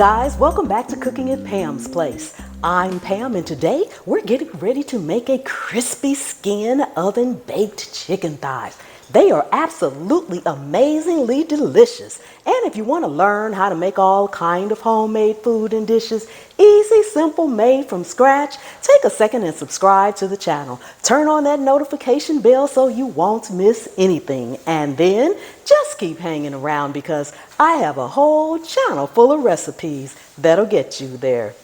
guys, welcome back to Cooking at Pam's Place. I'm Pam and today we're getting ready to make a crispy skin oven baked chicken thighs. They are absolutely amazingly delicious. And if you want to learn how to make all kind of homemade food and dishes, easy, simple, made from scratch, take a second and subscribe to the channel. Turn on that notification bell so you won't miss anything. And then just keep hanging around because I have a whole channel full of recipes that'll get you there.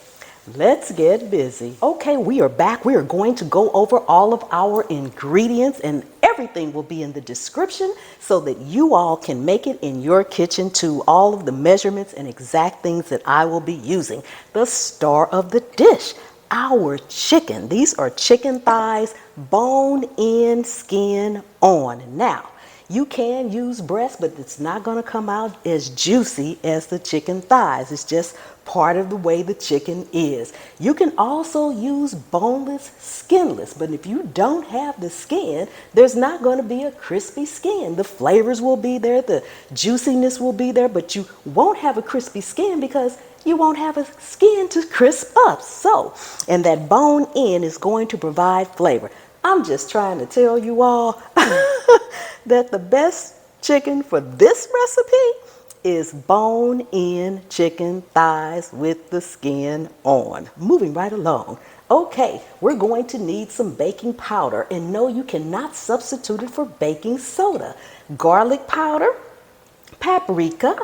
Let's get busy. Okay, we are back. We are going to go over all of our ingredients and everything will be in the description so that you all can make it in your kitchen too. All of the measurements and exact things that I will be using. The star of the dish, our chicken. These are chicken thighs, bone in, skin on. Now, you can use breast, but it's not going to come out as juicy as the chicken thighs. It's just part of the way the chicken is. You can also use boneless, skinless, but if you don't have the skin, there's not going to be a crispy skin. The flavors will be there, the juiciness will be there, but you won't have a crispy skin because you won't have a skin to crisp up. So, and that bone in is going to provide flavor. I'm just trying to tell you all that the best chicken for this recipe is bone-in chicken thighs with the skin on. Moving right along. Okay, we're going to need some baking powder, and no, you cannot substitute it for baking soda. Garlic powder, paprika,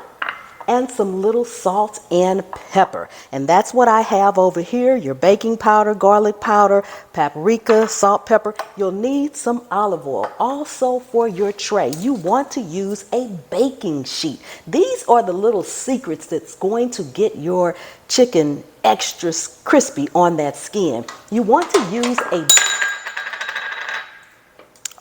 and some little salt and pepper. And that's what I have over here, your baking powder, garlic powder, paprika, salt, pepper. You'll need some olive oil. Also for your tray, you want to use a baking sheet. These are the little secrets that's going to get your chicken extra crispy on that skin. You want to use a...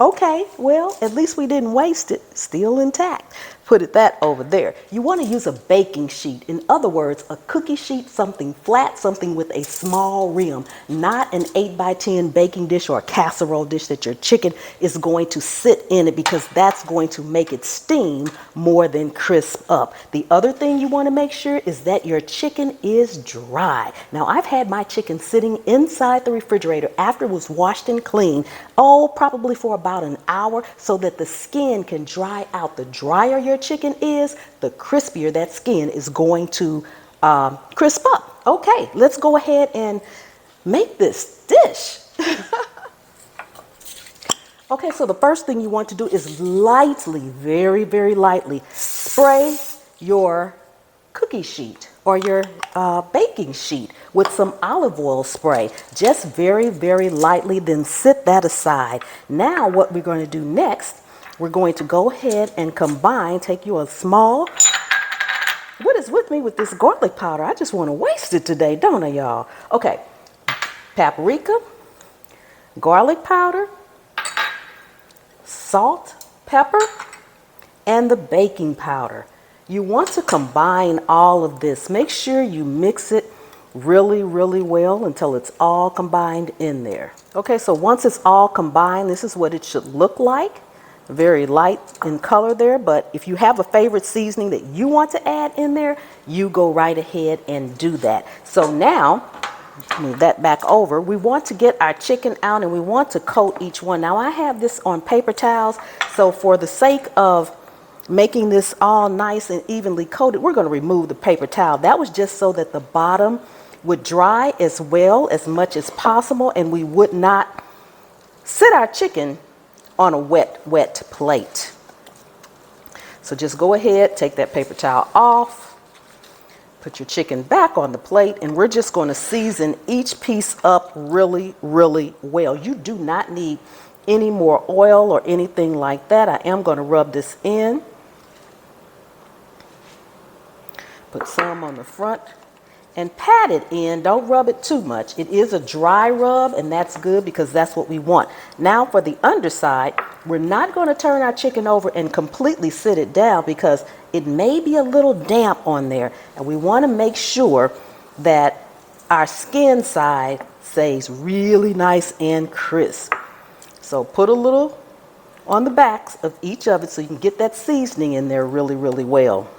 Okay, well, at least we didn't waste it. Still intact. Put it that over there. You want to use a baking sheet. In other words, a cookie sheet, something flat, something with a small rim, not an 8x10 baking dish or a casserole dish that your chicken is going to sit in it because that's going to make it steam more than crisp up. The other thing you want to make sure is that your chicken is dry. Now, I've had my chicken sitting inside the refrigerator after it was washed and cleaned, probably for about an hour so that the skin can dry out. The drier your chicken is, the crispier that skin is going to crisp up. Okay, let's go ahead and make this dish. Okay, so the first thing you want to do is lightly, very, very lightly, spray your cookie sheet or your baking sheet with some olive oil spray. Just very, very lightly, then sit that aside. Now what we're going to do next, we're going to go ahead and combine, take you a small, what is with me with this garlic powder? I just want to waste it today, don't I, y'all? Okay, paprika, garlic powder, salt, pepper, and the baking powder. You want to combine all of this. Make sure you mix it really, really well until it's all combined in there. Okay, so once it's all combined, this is what it should look like. Very light in color there, but if you have a favorite seasoning that you want to add in there, you go right ahead and do that. So now, move that back over. We want to get our chicken out and we want to coat each one. Now I have this on paper towels, so for the sake of making this all nice and evenly coated, we're going to remove the paper towel. That was just so that the bottom would dry as well as much as possible and we would not sit our chicken on a wet plate. So just go ahead, take that paper towel off, put your chicken back on the plate, and we're just going to season each piece up really, really well. You do not need any more oil or anything like that. I am going to rub this in. Put some on the front and pat it in. Don't rub it too much. It is a dry rub and that's good because that's what we want. Now for the underside, we're not going to turn our chicken over and completely sit it down because it may be a little damp on there. And we want to make sure that our skin side stays really nice and crisp. So put a little on the backs of each of it so you can get that seasoning in there really, really well.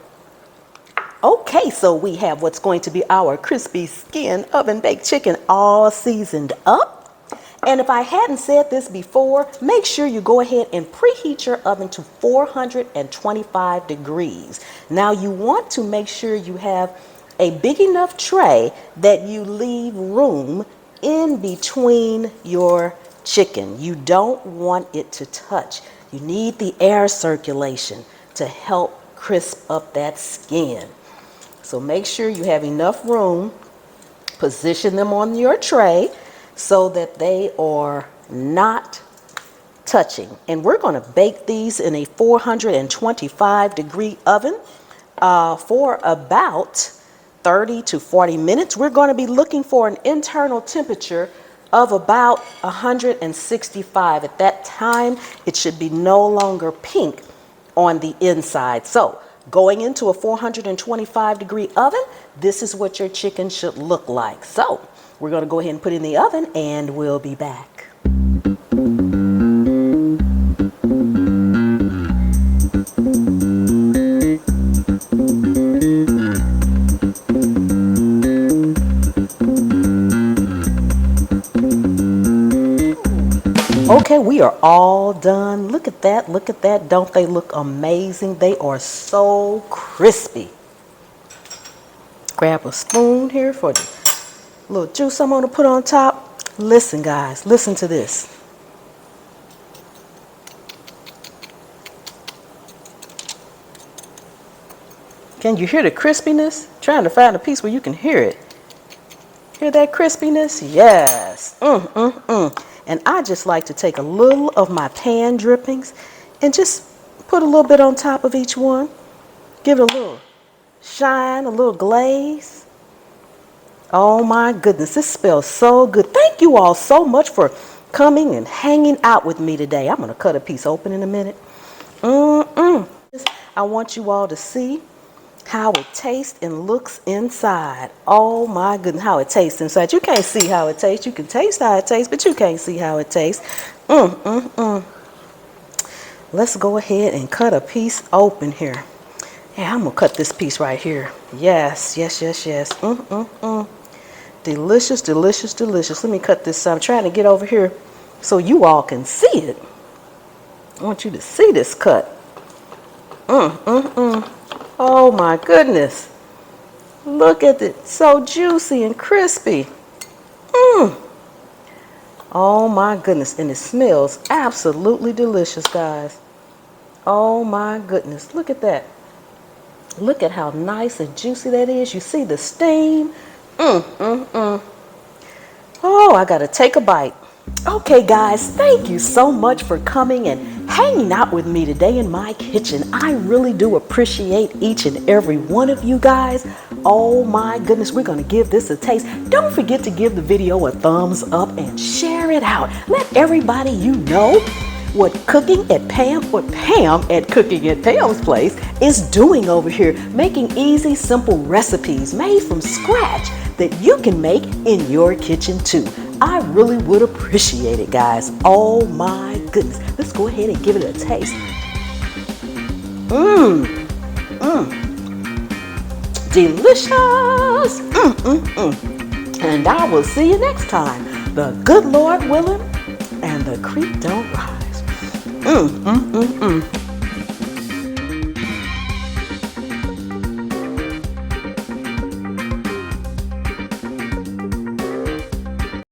Okay. Okay, so we have what's going to be our crispy skin oven baked chicken all seasoned up. And if I hadn't said this before, make sure you go ahead and preheat your oven to 425 degrees. Now you want to make sure you have a big enough tray that you leave room in between your chicken. You don't want it to touch. You need the air circulation to help crisp up that skin. So make sure you have enough room. Position them on your tray so that they are not touching. And we're going to bake these in a 425 degree oven for about 30 to 40 minutes. We're going to be looking for an internal temperature of about 165. At that time, it should be no longer pink on the inside. So going into a 425 degree oven, this is what your chicken should look like. So we're going to go ahead and put it in the oven and we'll be back. Okay, we are all done. Look at that, look at that. Don't they look amazing? They are so crispy. Grab a spoon here for the little juice I'm gonna put on top. Listen guys, listen to this. Can you hear the crispiness? Trying to find a piece where you can hear it. Hear that crispiness? Yes. And I just like to take a little of my pan drippings and just put a little bit on top of each one. Give it a little shine, a little glaze. Oh my goodness, this smells so good. Thank you all so much for coming and hanging out with me today. I'm gonna cut a piece open in a minute. I want you all to see how it tastes and looks inside. Oh my goodness, how it tastes inside. You can't see how it tastes. You can taste how it tastes, but you can't see how it tastes. Let's go ahead and cut a piece open here. Yeah, I'm gonna cut this piece right here. Yes, yes, yes, yes. Delicious, delicious, delicious. Let me cut this. I'm trying to get over here so you all can see it. I want you to see this cut. Oh my goodness. Look at it. So juicy and crispy. Oh my goodness. And it smells absolutely delicious, guys. Oh my goodness. Look at that. Look at how nice and juicy that is. You see the steam. Oh, I gotta take a bite. Okay guys, thank you so much for coming and hanging out with me today in my kitchen. I really do appreciate each and every one of you guys. Oh my goodness, we're gonna give this a taste. Don't forget to give the video a thumbs up and share it out. Let everybody you know what Cooking at Pam at Cooking at Pam's Place is doing over here, making easy, simple recipes made from scratch that you can make in your kitchen too. I really would appreciate it, guys. Oh my goodness. Let's go ahead and give it a taste. Delicious. And I will see you next time. The good Lord willing and the creek don't rise.